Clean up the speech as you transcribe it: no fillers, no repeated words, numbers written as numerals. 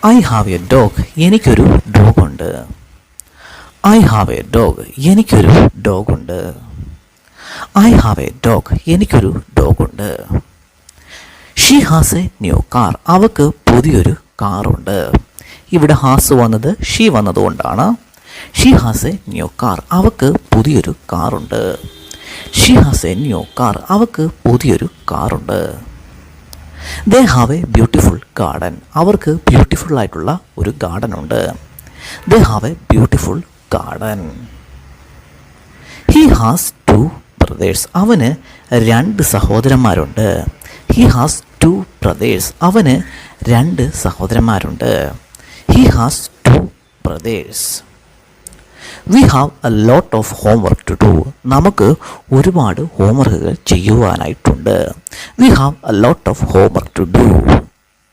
I have a dog. എനിക്കൊരു ഡോഗുണ്ട്. I have a dog. എനിക്കൊരു ഡോഗുണ്ട്. I have a dog. എനിക്കൊരു ഡോഗുണ്ട്. She has a new car. അവൾക്ക് പുതിയൊരു കാറുണ്ട്. ഇവിടെ ഹാസ് വന്നത് ഷീ വന്നതുകൊണ്ടാണ്. She has a new car. അവൾക്ക് പുതിയൊരു കാറുണ്ട്. She has a new car. അവൾക്ക് പുതിയൊരു കാറുണ്ട്. They have A beautiful garden. അവർക്ക് ബ്യൂട്ടിഫുൾ ആയിട്ടുള്ള ഒരു ഗാർഡൻ ഉണ്ട്. ദേ ഹാവ് എ ബ്യൂട്ടിഫുൾ ഗാർഡൻ. He has two brothers. അവന് 2 സഹോദരന്മാരുണ്ട്. He has 2 brothers. അവന് 2 സഹോദരന്മാരുണ്ട്. He has 2 brothers. We have a lot of homework to do. നമുക്ക് ഒരുപാട് ഹോംവർക്കുകൾ ചെയ്യുവാനായിട്ടുണ്ട്. We have a lot of homework to do.